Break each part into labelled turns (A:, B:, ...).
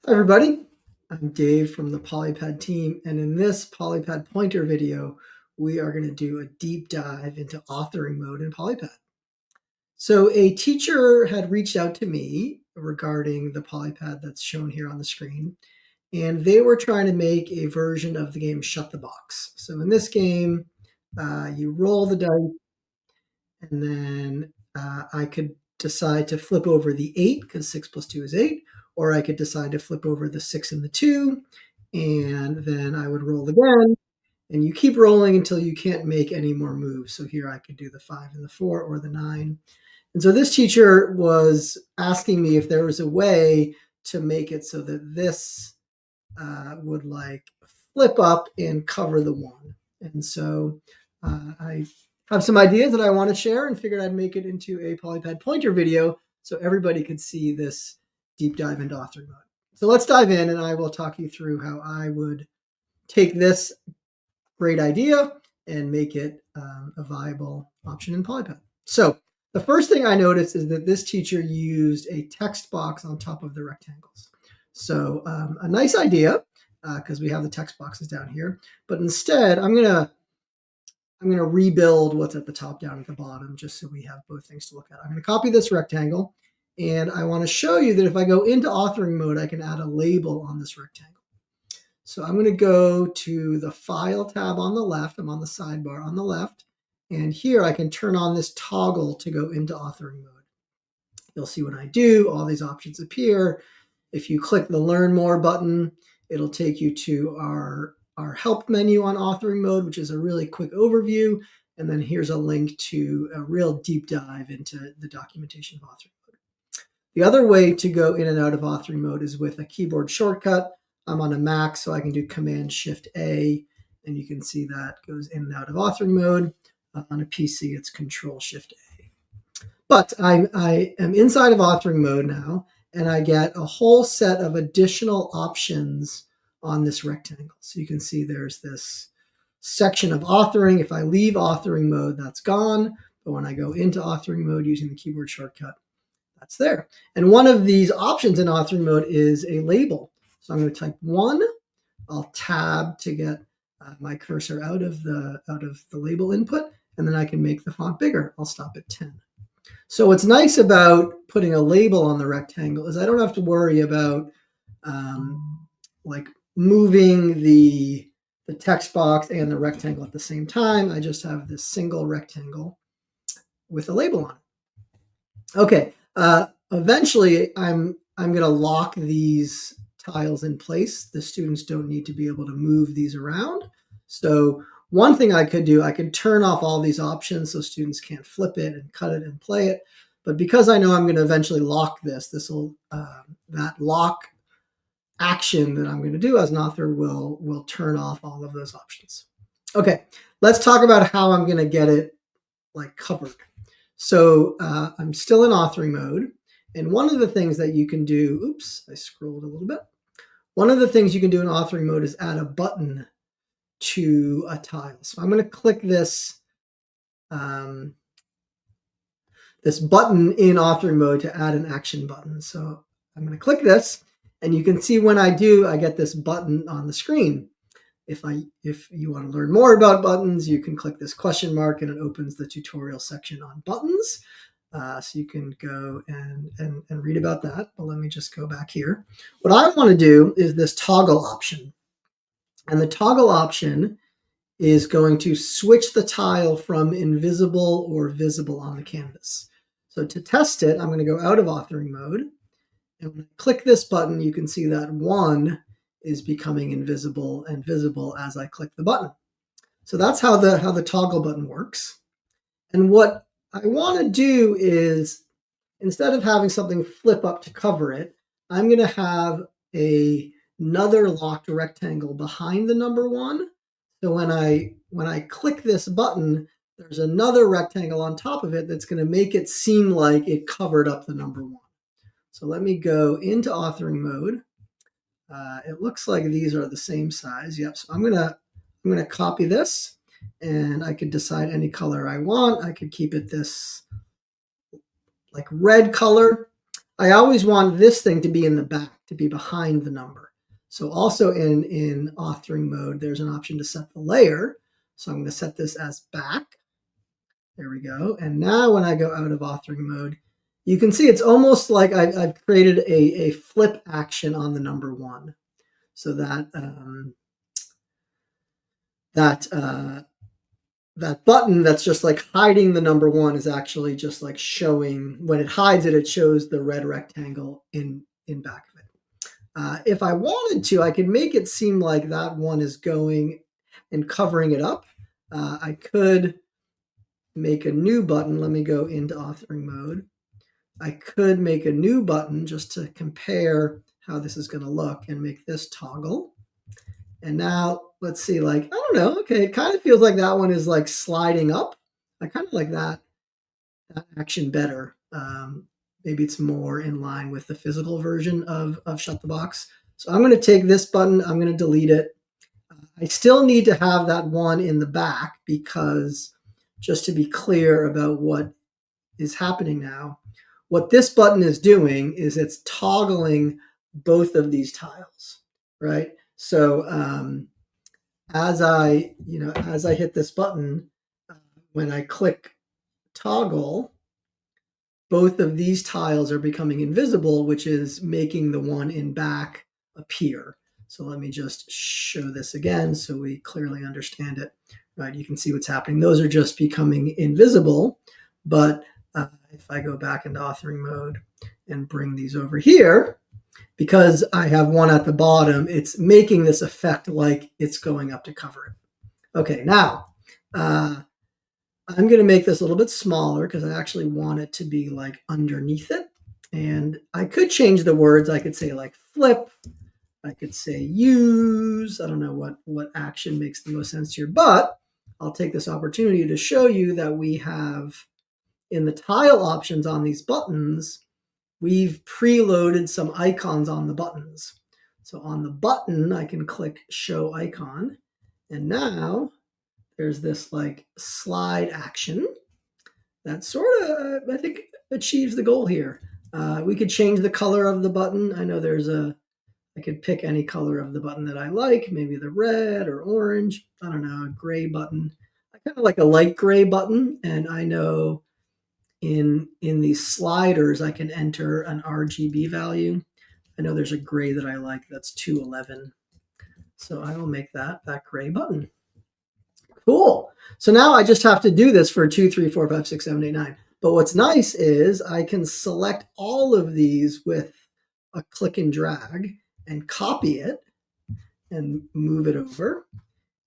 A: Hi everybody, I'm Dave from the Polypad team, and in this Polypad pointer video, we are going to do a deep dive into authoring mode in Polypad. So a teacher had reached out to me regarding the Polypad that's shown here on the screen, and they were trying to make a version of the game Shut the Box. So in this game, you roll the dice, and then I could decide to flip over the 8 because 6 plus 2 is 8, or I could decide to flip over the 6 and the 2, and then I would roll again, and you keep rolling until you can't make any more moves. So here I could do the 5 and the 4 or the 9. And so this teacher was asking me if there was a way to make it so that this would like flip up and cover the 1. And so I have some ideas that I want to share and figured I'd make it into a Polypad pointer video so everybody could see this deep dive into authoring mode. So let's dive in, and I will talk you through how I would take this great idea and make it a viable option in Polypad. So the first thing I noticed is that this teacher used a text box on top of the rectangles. So a nice idea because we have the text boxes down here, but instead I'm gonna rebuild what's at the top down at the bottom just so we have both things to look at. I'm going to copy this rectangle, and I want to show you that if I go into authoring mode, I can add a label on this rectangle. So I'm going to go to the File tab on the left. I'm on the sidebar on the left, and here I can turn on this toggle to go into authoring mode. You'll see when I do, all these options appear. If you click the Learn More button, it'll take you to our help menu on authoring mode, which is a really quick overview. And then here's a link to a real deep dive into the documentation of authoring mode. The other way to go in and out of authoring mode is with a keyboard shortcut. I'm on a Mac, so I can do Command-Shift-A, and you can see that goes in and out of authoring mode. On a PC, it's Control-Shift-A. But I am inside of authoring mode now, and I get a whole set of additional options on this rectangle. So you can see there's this section of authoring. If I leave authoring mode, that's gone. But when I go into authoring mode using the keyboard shortcut, that's there. And one of these options in authoring mode is a label. So I'm going to type 1. I'll tab to get my cursor out of the label input, and then I can make the font bigger. I'll stop at 10. So what's nice about putting a label on the rectangle is I don't have to worry about like moving the text box and the rectangle at the same time. I just have this single rectangle with a label on it. Okay, eventually I'm going to lock these tiles in place. The students don't need to be able to move these around. So one thing I could do, I could turn off all these options so students can't flip it and cut it and play it. But because I know I'm going to eventually lock this will that lock action that I'm going to do as an author will turn off all of those options. Okay, let's talk about how I'm going to get it like covered. So I'm still in authoring mode, and one of the things that you can do, oops, I scrolled a little bit. One of the things you can do in authoring mode is add a button to a tile. So I'm going to click this this button in authoring mode to add an action button. So I'm going to click this, and you can see when I do, I get this button on the screen. If you want to learn more about buttons, you can click this question mark, and it opens the tutorial section on buttons. So you can go and read about that. But let me just go back here. What I want to do is this toggle option. And the toggle option is going to switch the tile from invisible or visible on the canvas. So to test it, I'm going to go out of authoring mode. And when I click this button, you can see that 1 is becoming invisible and visible as I click the button. So that's how the toggle button works. And what I want to do is, instead of having something flip up to cover it, I'm going to have another locked rectangle behind the number 1. So when I click this button, there's another rectangle on top of it that's going to make it seem like it covered up the number 1. So let me go into authoring mode. It looks like these are the same size. Yep. So I'm gonna copy this, and I could decide any color I want. I could keep it this like red color. I always want this thing to be in the back, to be behind the number. So also in authoring mode, there's an option to set the layer. So I'm going to set this as back. There we go. And now when I go out of authoring mode, you can see it's almost like I've created a flip action on the number 1. So that that button that's just like hiding the number 1 is actually just like showing, when it hides it, it shows the red rectangle in back of it. If I wanted to, I could make it seem like that 1 is going and covering it up. I could make a new button. Let me go into authoring mode. I could make a new button just to compare how this is going to look and make this toggle. And now let's see, like, I don't know. Okay, it kind of feels like that one is like sliding up. I kind of like that action better. Maybe it's more in line with the physical version of Shut the Box. So I'm going to take this button. I'm going to delete it. I still need to have that 1 in the back because, just to be clear about what is happening now, what this button is doing is it's toggling both of these tiles, right? So as I hit this button, when I click toggle, both of these tiles are becoming invisible, which is making the one in back appear. So let me just show this again so we clearly understand it. Right, you can see what's happening. Those are just becoming invisible, but if I go back into authoring mode and bring these over here, because I have 1 at the bottom, it's making this effect like it's going up to cover it. Okay, now I'm going to make this a little bit smaller because I actually want it to be like underneath it. And I could change the words. I could say like flip. I could say use. I don't know what action makes the most sense here, but I'll take this opportunity to show you that we have, in the tile options on these buttons, we've preloaded some icons on the buttons. So on the button, I can click show icon. And now there's this like slide action that sort of, I think, achieves the goal here. We could change the color of the button. I know I could pick any color of the button that I like, maybe the red or orange, I don't know, a gray button. I kind of like a light gray button, and I know in these sliders I can enter an RGB value. I know there's a gray that I like that's 211. So I will make that gray button. Cool. So now I just have to do this for 2, 3, 4, 5, 6, 7, 8, 9. But what's nice is I can select all of these with a click and drag and copy it and move it over.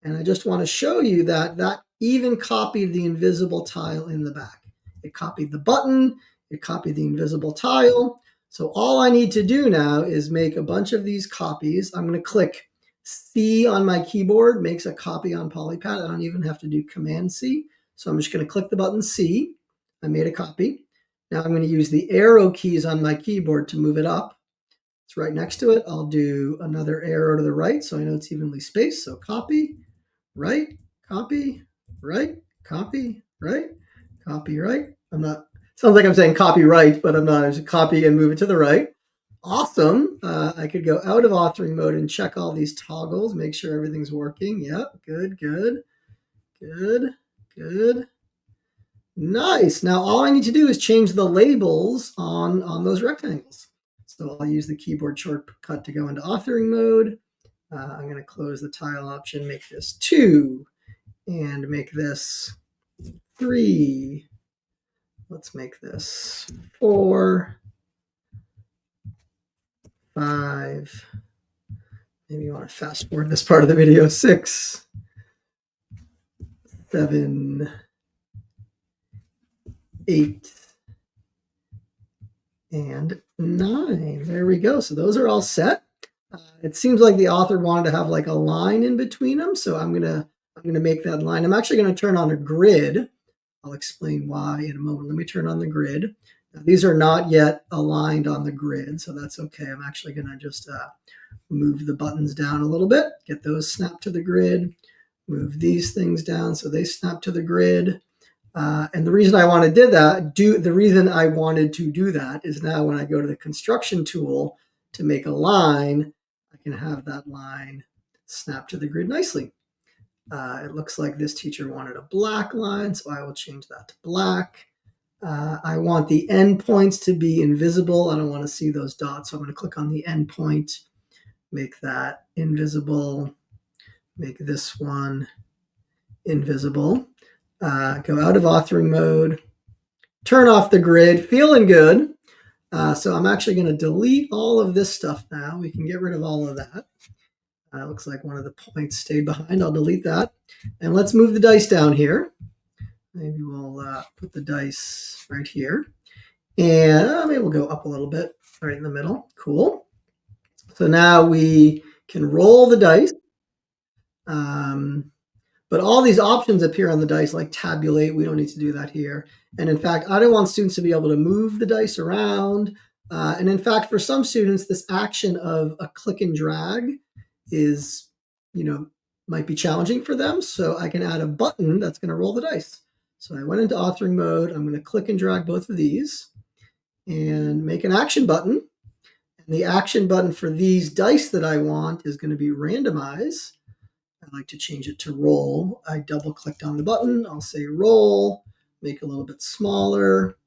A: And I just want to show you that that even copied the invisible tile in the back. It copied the button, it copied the invisible tile. So all I need to do now is make a bunch of these copies. I'm going to click C on my keyboard, makes a copy on Polypad. I don't even have to do Command C. So I'm just going to click the button C. I made a copy. Now I'm going to use the arrow keys on my keyboard to move it up. It's right next to it. I'll do another arrow to the right so I know it's evenly spaced. So copy, right, copy, right, copy, right, copy, right. I'm not, sounds like I'm saying copyright, but I'm not. I just copy and move it to the right. Awesome. I could go out of authoring mode and check all these toggles, make sure everything's working. Yep, good, good, good, good. Nice. Now all I need to do is change the labels on those rectangles. So I'll use the keyboard shortcut to go into authoring mode. I'm going to close the tile option, make this 2, and make this 3. Let's make this 4, 5. Maybe you want to fast forward this part of the video. 6, 7, 8, and 9. There we go. So those are all set. It seems like the author wanted to have like a line in between them, so I'm gonna make that line. I'm actually going to turn on a grid. I'll explain why in a moment. Let me turn on the grid. Now, these are not yet aligned on the grid, so that's okay. I'm actually going to just move the buttons down a little bit, get those snapped to the grid, move these things down so they snap to the grid. And the reason I wanted to do that is now when I go to the construction tool to make a line, I can have that line snap to the grid nicely. It looks like this teacher wanted a black line, so I will change that to black. I want the endpoints to be invisible. I don't want to see those dots, so I'm going to click on the endpoint, make that invisible, make this one invisible. Go out of authoring mode, turn off the grid, feeling good. So I'm actually going to delete all of this stuff now. We can get rid of all of that. Looks like one of the points stayed behind. I'll delete that. And let's move the dice down here. Maybe we'll put the dice right here. And maybe we'll go up a little bit, right in the middle. Cool. So now we can roll the dice. But all these options appear on the dice, like tabulate. We don't need to do that here. And in fact, I don't want students to be able to move the dice around. And in fact, for some students, this action of a click and drag is, might be challenging for them. So I can add a button that's going to roll the dice. So I went into authoring mode. I'm going to click and drag both of these and make an action button. And the action button for these dice that I want is going to be randomize. I like to change it to roll. I double clicked on the button. I'll say roll, make it a little bit smaller,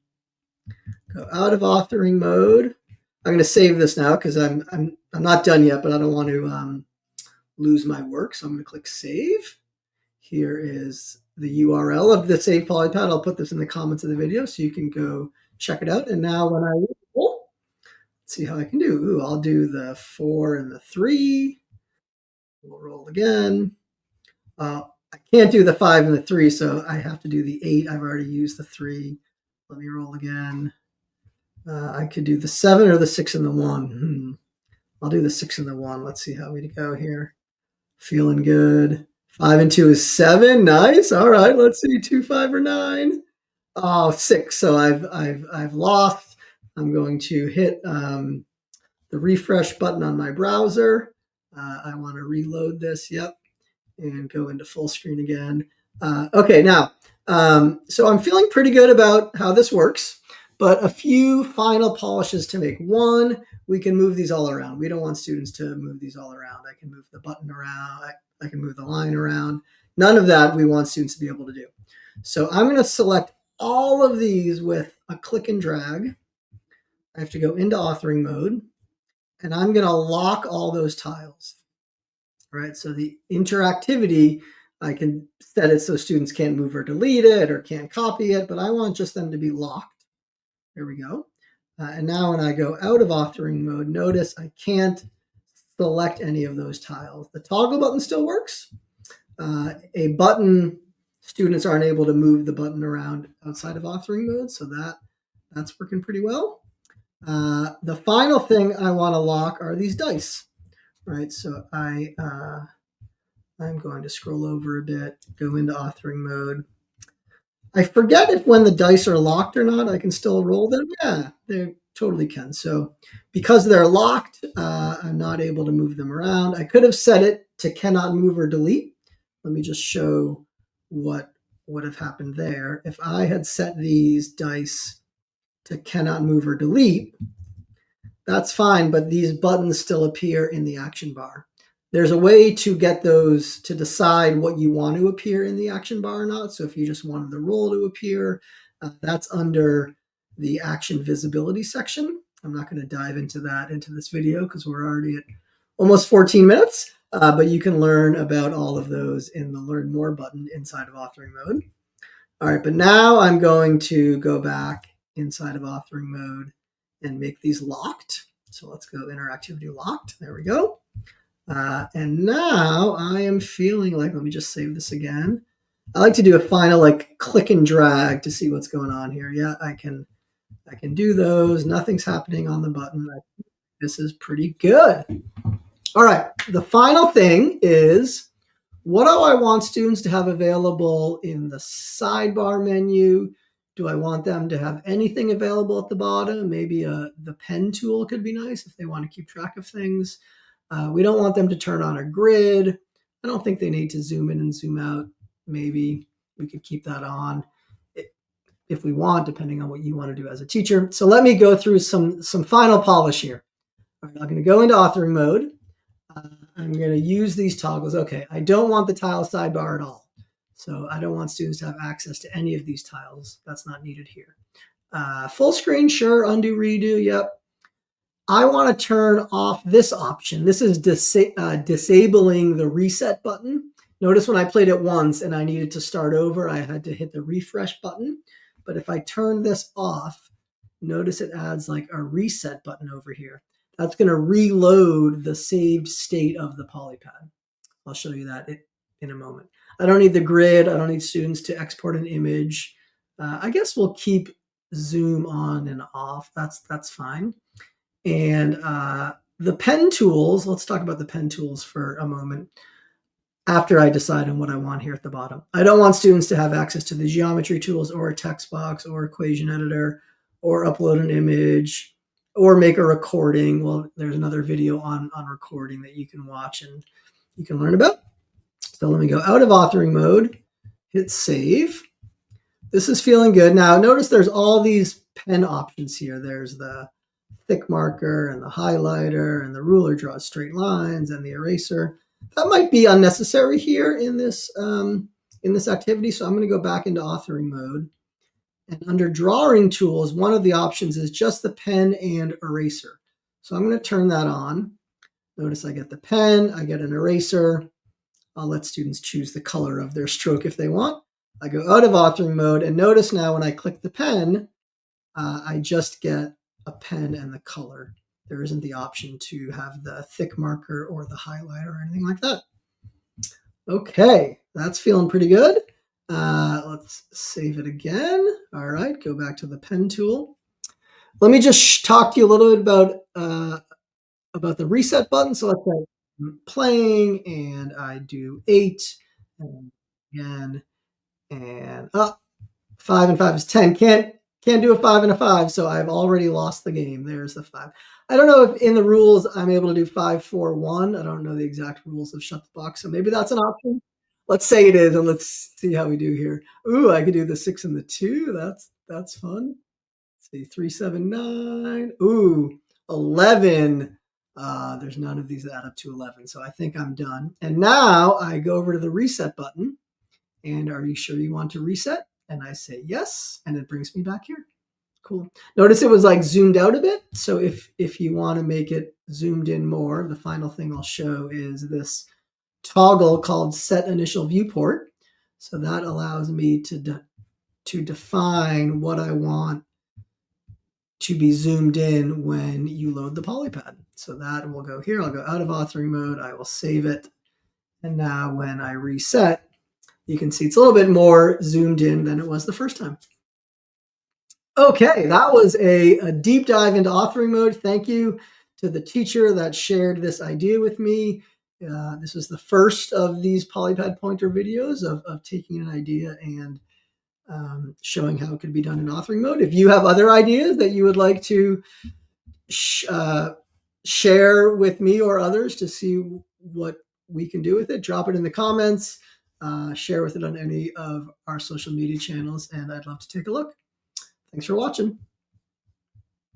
A: go out of authoring mode. I'm going to save this now because I'm not done yet, but I don't want to lose my work. So I'm going to click save. Here is the URL of the save Polypad. I'll put this in the comments of the video so you can go check it out. And now when I roll, let's see how I can do. Ooh, I'll do the 4 and the 3. We'll roll again. I can't do the 5 and the 3, so I have to do the 8. I've already used the 3. Let me roll again. I could do the 7 or the 6 and the 1. I'll do the 6 and the 1. Let's see how we go here. Feeling good. 5 and 2 is 7. Nice. All right. Let's see. 2, 5, or 9. Oh, 6. So I've lost. I'm going to hit the refresh button on my browser. I want to reload this. Yep. And go into full screen again. Okay, now, so I'm feeling pretty good about how this works, but a few final polishes to make. One, we can move these all around. We don't want students to move these all around. I can move the button around. I can move the line around. None of that we want students to be able to do. So I'm going to select all of these with a click and drag. I have to go into authoring mode, and I'm going to lock all those tiles. Right, so the interactivity, I can set it so students can't move or delete it or can't copy it, but I want just them to be locked. There we go. And now when I go out of authoring mode, notice I can't select any of those tiles. The toggle button still works. A button, students aren't able to move the button around outside of authoring mode, so that's working pretty well. The final thing I want to lock are these dice. Right, so I'm going to scroll over a bit, go into authoring mode. I forget if when the dice are locked or not, I can still roll them. Yeah, they totally can. So because they're locked, I'm not able to move them around. I could have set it to cannot move or delete. Let me just show what would have happened there. If I had set these dice to cannot move or delete, that's fine, but these buttons still appear in the action bar. There's a way to get those to decide what you want to appear in the action bar or not. So if you just wanted the roll to appear, that's under the action visibility section. I'm not going to dive into that into this video because we're already at almost 14 minutes, but you can learn about all of those in the Learn More button inside of authoring mode. All right, but now I'm going to go back inside of authoring mode and make these locked. So let's go interactivity locked. There we go. And now I am feeling like, let me just save this again. I like to do a final like click and drag to see what's going on here. Yeah, I can do those. Nothing's happening on the button. This is pretty good. All right, the final thing is, what do I want students to have available in the sidebar menu? Do I want them to have anything available at the bottom? Maybe the pen tool could be nice if they want to keep track of things. We don't want them to turn on a grid. I don't think they need to zoom in and zoom out. Maybe we could keep that on. if we want, depending on what you want to do as a teacher. So let me go through some final polish here. All right, I'm going to go into authoring mode. I'm going to use these toggles. Okay, I don't want the tile sidebar at all. So I don't want students to have access to any of these tiles. That's not needed here. Full screen, sure. Undo, redo, yep. I want to turn off this option. This is disabling the reset button. Notice when I played it once and I needed to start over, I had to hit the refresh button. But if I turn this off, notice it adds like a reset button over here. That's going to reload the saved state of the Polypad. I'll show you that in a moment. I don't need the grid. I don't need students to export an image. I guess we'll keep zoom on and off. That's fine. And the pen tools, let's talk about the pen tools for a moment after I decide on what I want here at the bottom. I don't want students to have access to the geometry tools or a text box or equation editor or upload an image or make a recording. Well, there's another video on recording that you can watch and you can learn about. So let me go out of authoring mode, hit save. This is feeling good. Now notice there's all these pen options here. There's the thick marker and the highlighter and the ruler draws straight lines and the eraser. That might be unnecessary here in this activity. So I'm going to go back into authoring mode. And under drawing tools, one of the options is just the pen and eraser. So I'm going to turn that on. Notice I get the pen, I get an eraser. I'll let students choose the color of their stroke if they want. I go out of authoring mode and notice now when I click the pen, I just get a pen and the color. There isn't the option to have the thick marker or the highlighter or anything like that. Okay, that's feeling pretty good. Let's save it again. All right, go back to the pen tool. Let me just talk to you a little bit about the reset button. So let's say I'm playing and I do 8 and again and 5 and 5 is 10. Can't do a 5 and a 5, so I've already lost the game. There's the 5. I don't know if in the rules I'm able to do 5, 4, 1. I don't know the exact rules of shut the box, so maybe that's an option. Let's say it is, and let's see how we do here. Ooh, I could do the 6 and the 2. That's fun. Let's see, 3, 7, 9. Ooh, 11. There's none of these that add up to 11, so I think I'm done. And now I go over to the reset button, and are you sure you want to reset? And I say yes, and it brings me back here. Cool. Notice it was like zoomed out a bit. So if you want to make it zoomed in more, the final thing I'll show is this toggle called set initial viewport. So that allows me to define what I want to be zoomed in when you load the Polypad. So that will go here. I'll go out of authoring mode. I will save it. And now when I reset, you can see it's a little bit more zoomed in than it was the first time. Okay, that was a deep dive into authoring mode. Thank you to the teacher that shared this idea with me. This is the first of these Polypad pointer videos of taking an idea and showing how it could be done in authoring mode. If you have other ideas that you would like to share with me or others to see what we can do with it, drop it in the comments, share with it on any of our social media channels, and I'd love to take a look. Thanks for watching.